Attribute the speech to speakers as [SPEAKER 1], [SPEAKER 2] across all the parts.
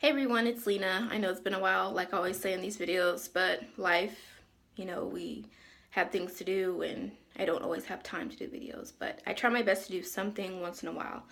[SPEAKER 1] Hey everyone, it's Lena. I know it's been a while, like I always say in these videos, but life, we have things to do and I don't always have time to do videos, but I try my best to do something once in a while.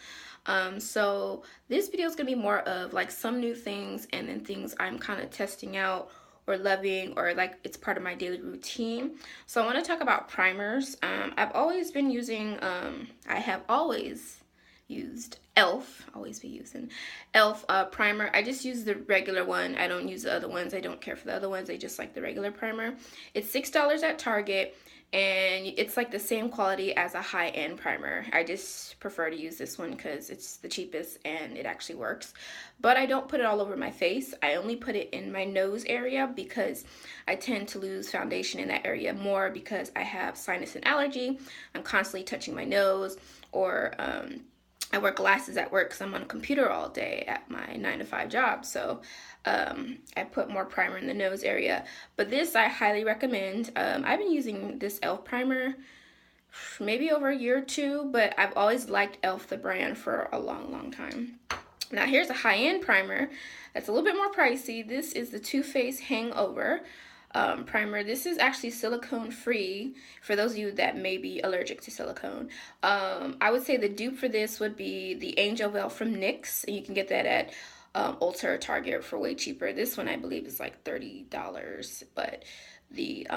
[SPEAKER 1] So this video is going to be more of like some new things and then things I'm kind of testing out or loving or like it's part of my daily routine. So I want to talk about primers. I've always been using, I have always used elf, always be using elf primer. I just use the regular one. I don't use the other ones. I don't care for the other ones. I just like the regular primer. It's $6 at Target and it's like the same quality as a high-end primer. I just prefer to use this one because it's the cheapest and it actually works. But I don't put it all over my face. I only put it in my nose area because I tend to lose foundation in that area more because I have sinus and allergy. I'm constantly touching my nose, or I wear glasses at work because I'm on a computer all day at my 9 to 5 job. So I put more primer in the nose area. But this I highly recommend. I've been using this e.l.f. primer maybe over a year or two, but I've always liked e.l.f. the brand for a long time. Now here's a high-end primer that's a little bit more pricey. This is the Too Faced Hangover primer. This is actually silicone free for those of you that may be allergic to silicone. I would say the dupe for this would be the Angel Veil from NYX, and you can get that at Ulta or Target for way cheaper. This one I believe is like $30, but the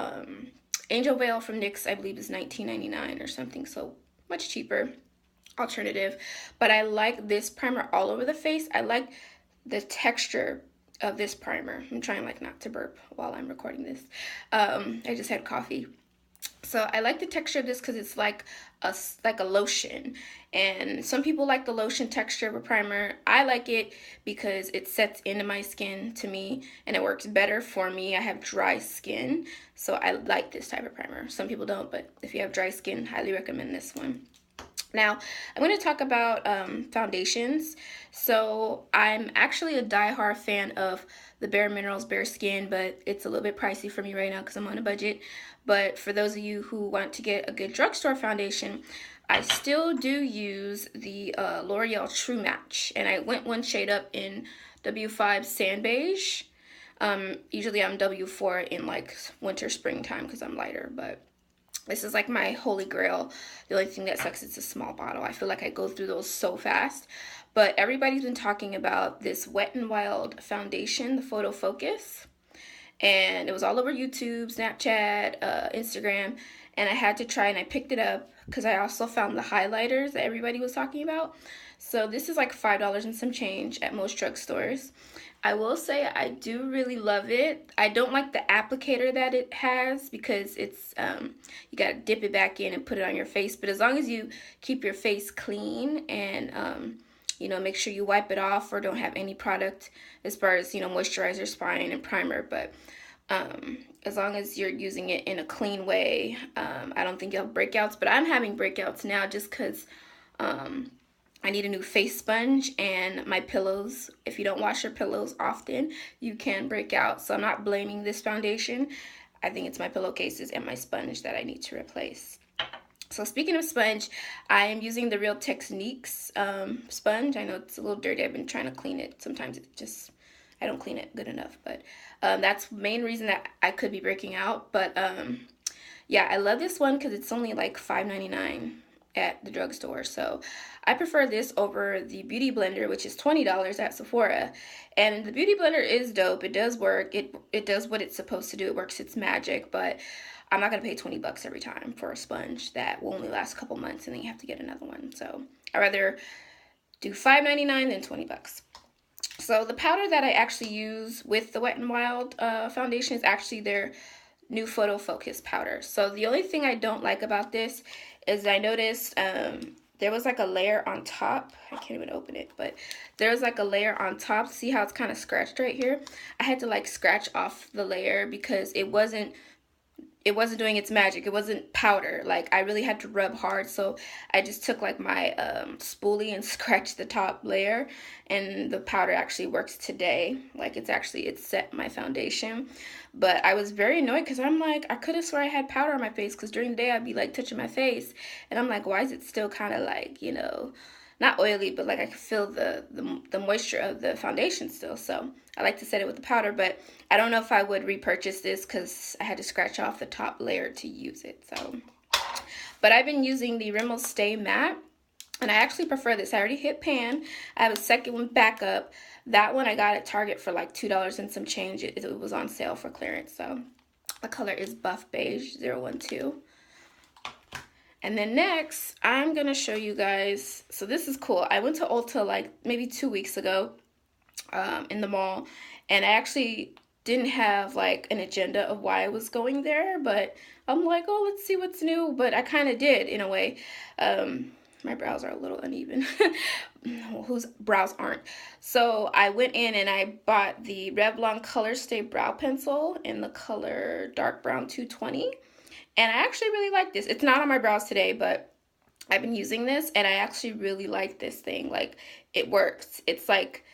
[SPEAKER 1] Angel Veil from NYX I believe is $19.99 or something, so much cheaper alternative. But I like this primer all over the face. I like the texture of this primer. I'm trying like not to burp while I'm recording this. I just had coffee. So I like the texture of this because it's like a lotion, and some people like the lotion texture of a primer. I like it because it sets into my skin to me and it works better for me. I have dry skin, so I like this type of primer. Some people don't, but if you have dry skin, highly recommend this one. Now, I'm going to talk about foundations. So I'm actually a diehard fan of the Bare Minerals Bare Skin, but it's a little bit pricey for me right now because I'm on a budget. But for those of you who want to get a good drugstore foundation, I still do use the L'Oreal True Match. And I went one shade up in W5 Sand Beige. Usually I'm W4 in like winter, springtime because I'm lighter, but this is like my holy grail. The only thing that sucks is a small bottle. I feel like I go through those so fast. But everybody's been talking about this Wet n Wild foundation, the Photo Focus. And it was all over YouTube, Snapchat, Instagram. And I had to try, and I picked it up because I also found the highlighters that everybody was talking about. So this is like $5 and some change at most drugstores. I will say I do really love it. I don't like the applicator that it has because it's you gotta dip it back in and put it on your face. But as long as you keep your face clean and make sure you wipe it off or don't have any product as far as moisturizer, spine, and primer. But as long as you're using it in a clean way, I don't think you'll have breakouts. But I'm having breakouts now just because I need a new face sponge, and my pillows, if you don't wash your pillows often, you can break out. So I'm not blaming this foundation. I think it's my pillowcases and my sponge that I need to replace. So speaking of sponge, I am using the Real Techniques sponge. I know it's a little dirty. I've been trying to clean it. Sometimes I don't clean it good enough. But that's the main reason that I could be breaking out. But yeah, I love this one because it's only like $5.99 at the drugstore. So I prefer this over the Beauty Blender, which is $20 at Sephora. And the Beauty Blender is dope. It does work. It does what it's supposed to do. It works its magic, but I'm not going to pay $20 every time for a sponge that will only last a couple months and then you have to get another one. So I'd rather do $5.99 than $20. So the powder that I actually use with the Wet n Wild foundation is actually their new Photo Focus powder. So the only thing I don't like about this is I noticed there was like a layer on top. I can't even open it, but there was like a layer on top. See how it's kind of scratched right here? I had to like scratch off the layer because it wasn't doing its magic. It wasn't powder. Like I really had to rub hard, so I just took like my spoolie and scratched the top layer, and the powder actually works today. Like it set my foundation. But I was very annoyed because I'm like, I could have swore I had powder on my face because during the day I'd be like touching my face and I'm like, why is it still kind of like not oily, but like I can feel the moisture of the foundation still. So I like to set it with the powder, but I don't know if I would repurchase this because I had to scratch off the top layer to use it. So, but I've been using the Rimmel Stay Matte, and I actually prefer this. I already hit pan. I have a second one back up. That one I got at Target for like $2 and some change. It was on sale for clearance. So the color is Buff Beige 012. And then next, I'm going to show you guys, so this is cool. I went to Ulta like maybe 2 weeks ago in the mall, and I actually didn't have like an agenda of why I was going there, but I'm like, oh, let's see what's new, but I kind of did in a way. My brows are a little uneven. Whose brows aren't? So I went in and I bought the Revlon Color Stay Brow Pencil in the color Dark Brown 220. And I actually really like this. It's not on my brows today, but I've been using this and I actually really like this thing. Like, it works. It's like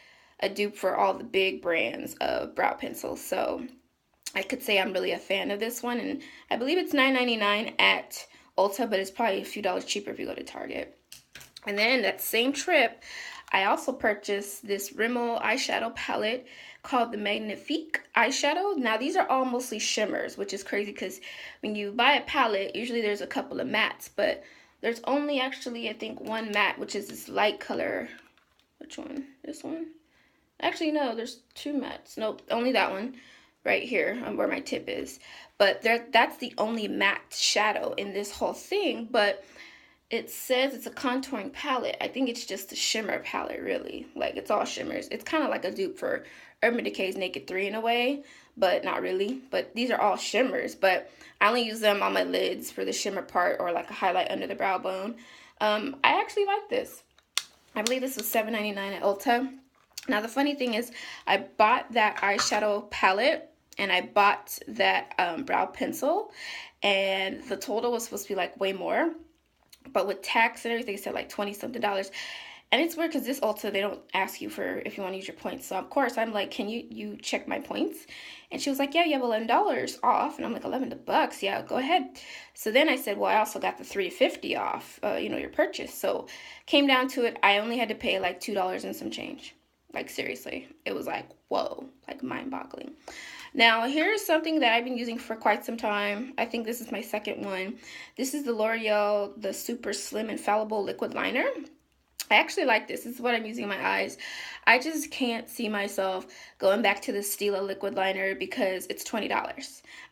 [SPEAKER 1] a dupe for all the big brands of brow pencils. So I could say I'm really a fan of this one. And I believe it's $9.99 at Ulta, but it's probably a few dollars cheaper if you go to Target. And then that same trip, I also purchased this Rimmel eyeshadow palette called the Magnifique eyeshadow. Now, these are all mostly shimmers, which is crazy because when you buy a palette, usually there's a couple of mattes, but there's only actually, I think, one matte, which is this light color. Which one? This one? Actually, no, there's two mattes. Nope, only that one right here where my tip is. But that's the only matte shadow in this whole thing, but it says it's a contouring palette. I think it's just a shimmer palette, really. Like, it's all shimmers. It's kind of like a dupe for Urban Decay's Naked 3 in a way, but not really. But these are all shimmers, but I only use them on my lids for the shimmer part or like a highlight under the brow bone. I actually like this. I believe this was $7.99 at Ulta. Now, the funny thing is I bought that eyeshadow palette and I bought that brow pencil, and the total was supposed to be like way more. But with tax and everything, it said like $20-something. And it's weird because this Ulta, they don't ask you for if you want to use your points. So, of course, I'm like, can you check my points? And she was like, yeah, you have $11 off. And I'm like, $11? Yeah, go ahead. So then I said, well, I also got the $3.50 off, your purchase. So came down to it, I only had to pay like $2 and some change. Like, seriously. It was like, whoa, like mind-boggling. Now, here's something that I've been using for quite some time. I think this is my second one. This is the L'Oreal, the Super Slim Infallible Liquid Liner. I actually like this. This is what I'm using in my eyes. I just can't see myself going back to the Stila liquid liner because it's $20.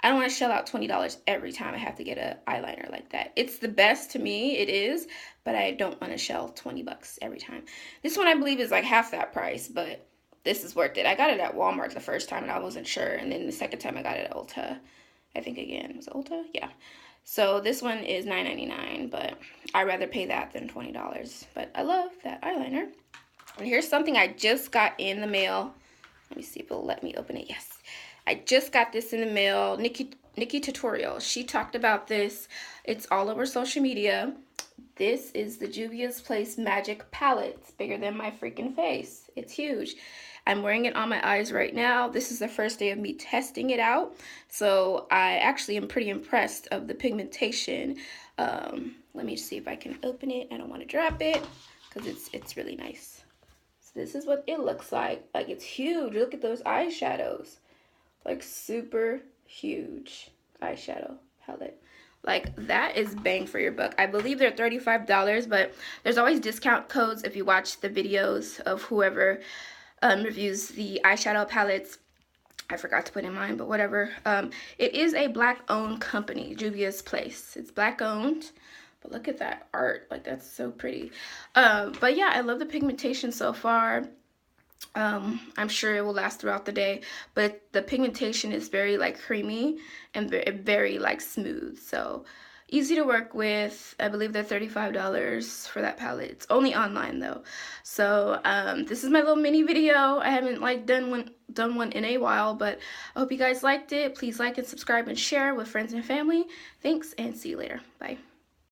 [SPEAKER 1] I don't want to shell out $20 every time I have to get an eyeliner like that. It's the best to me, it is, but I don't want to shell $20 every time. This one I believe is like half that price, but this is worth it. I got it at Walmart the first time and I wasn't sure, and then the second time I got it at Ulta. I think again, was it Ulta? Yeah. So this one is $9.99, but I'd rather pay that than $20. But I love that eyeliner. And here's something I just got in the mail. Let me see if it'll let me open it. Yes. I just got this in the mail. Nikki Tutorial. She talked about this. It's all over social media. This is the Juvia's Place Magic Palette. It's bigger than my freaking face. It's huge. I'm wearing it on my eyes right now. This is the first day of me testing it out. So I actually am pretty impressed of the pigmentation. Let me see if I can open it. I don't want to drop it because it's really nice. So this is what it looks like. Like, it's huge. Look at those eyeshadows. Like, super huge eyeshadow palette. Like, that is bang for your buck. I believe they're $35, but there's always discount codes if you watch the videos of whoever reviews the eyeshadow palettes. I forgot to put in mine, but whatever. It is a black-owned company, Juvia's Place. It's black-owned, but look at that art. Like, that's so pretty. But yeah, I love the pigmentation so far. I'm sure it will last throughout the day, but the pigmentation is very like creamy and very like smooth, so easy to work with. I believe they're $35 for that palette. It's only online though. So this is my little mini video. I haven't like done one in a while, but I hope you guys liked it. Please like and subscribe and share with friends and family. Thanks, and see you later. Bye.